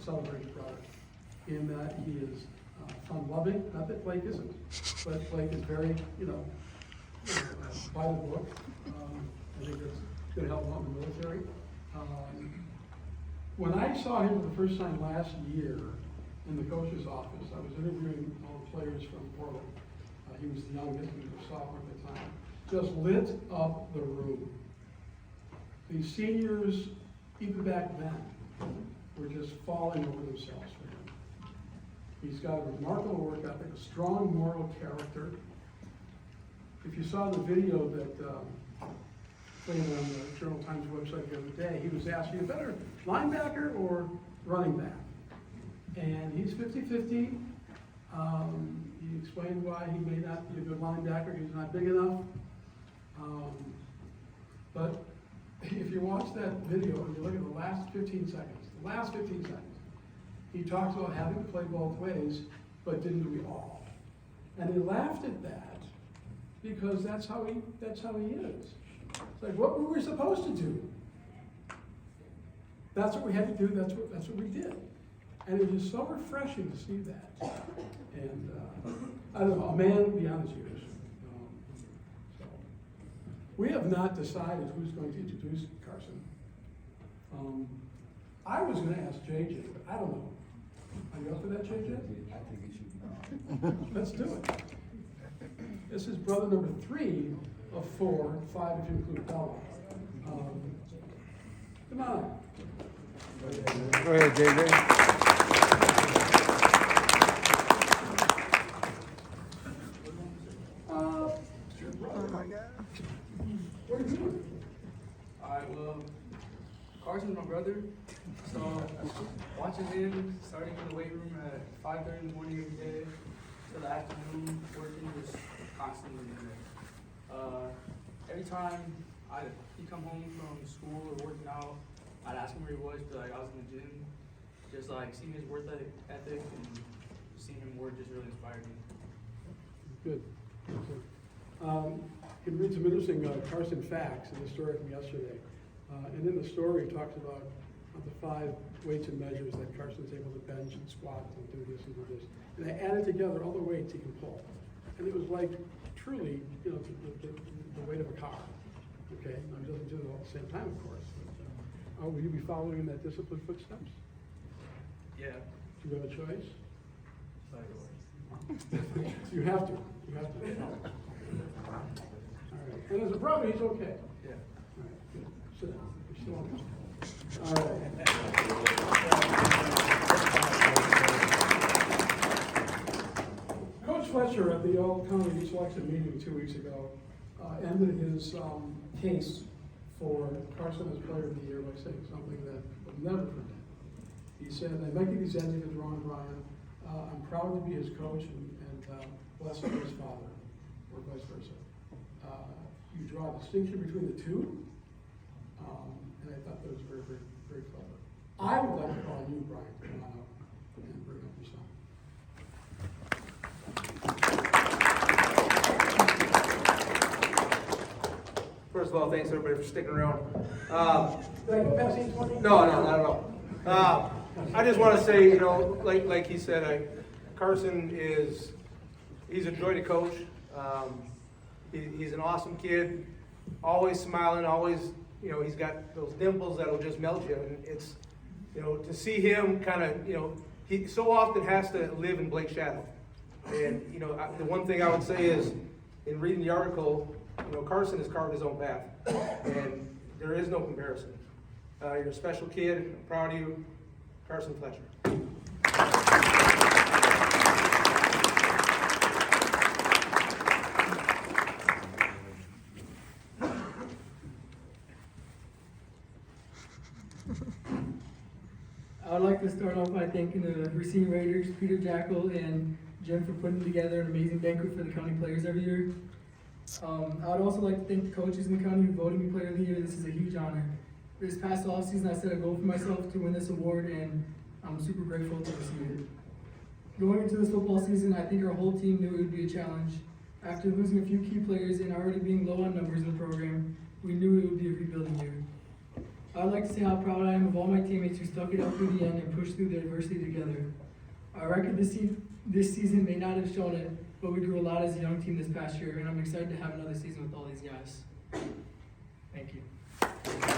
celebrate his brother in that he is fun-loving. Not that Blake isn't, but Blake is very, by the book. I think that's going to help him out in the military. When I saw him for the first time last year in the coach's office, I was interviewing all the players from Portland. He was the youngest, he was a sophomore at the time. Just lit up the room. These seniors, even back then, were just falling over themselves for him. He's got a remarkable work ethic, a strong moral character. If you saw the video that played on the Journal Times website the other day, he was asked, are you better linebacker or running back? And he's 50-50. He explained why he may not be a good linebacker. He's not big enough. But if you watch that video and you look at the last 15 seconds, he talks about having to play both ways, but didn't do it all. And he laughed at that because that's how he is. It's like, what were we supposed to do? That's what we had to do. That's what we did. And it is so refreshing to see that. And I don't know, a man beyond his years. So we have not decided who's going to introduce Carson. I was going to ask JJ, but I don't know. Are you up for that, JJ? I think it should be. Let's do it. This is brother number 3 of 4, 5 if you include Bella. Come on. Go ahead, JJ. What are you doing? Well, Carson's my brother, so watching him starting in the weight room at 5:30 in the morning every day till the afternoon working was constantly in there. Every time he'd come home from school or working out, I'd ask him where he was, be like I was in the gym. Just like seeing his work ethic and seeing him work just really inspired me. Good. You can read some interesting Carson facts in the story from yesterday. And in the story, it talks about the 5 weights and measures that Carson's able to bench and squat and do this and do this. And they added together all the weights he can pull. And it was like, truly, the weight of a car. Okay? Now, he doesn't do it all at the same time, of course. But, will you be following in that disciplined footsteps? Yeah. Do you have a choice? You have to. You have to. All right. And as a brother, he's okay. Yeah. All right, good. Sit down. You're still on. All right. Coach Fletcher at the all-county selection meeting 2 weeks ago ended his case for Carson as Player of the Year by saying something that we'll never forget. He said, I might get these adjectives wrong, Brian. I'm proud to be his coach and blessed to be his father, or vice versa. You draw a distinction between the two, and I thought that was very, very, very clever. I would like to call you, Brian, to come on up and bring up your son. First of all, thanks everybody for sticking around. Did I go past 8:20? No, not at all. I just want to say, like he said, Carson he's a joy to coach. He's an awesome kid, always smiling, always, he's got those dimples that'll just melt you. And it's, to see him kind of, he so often has to live in Blake's shadow. And, the one thing I would say is, in reading the article, Carson has carved his own path. And there is no comparison. You're a special kid. I'm proud of you. Carson Fletcher. I would like to start off by thanking the Racine Raiders, Peter Jackal, and Jim for putting together an amazing banquet for the county players every year. I would also like to thank the coaches in the county who voted me Player of the Year. This is a huge honor. This past offseason, I set a goal for myself to win this award, and I'm super grateful to receive it. Going into this football season, I think our whole team knew it would be a challenge. After losing a few key players and already being low on numbers in the program, we knew it would be a rebuilding year. I'd like to say how proud I am of all my teammates who stuck it out through the end and pushed through the adversity together. Our record this season may not have shown it, but we grew a lot as a young team this past year, and I'm excited to have another season with all these guys. Thank you.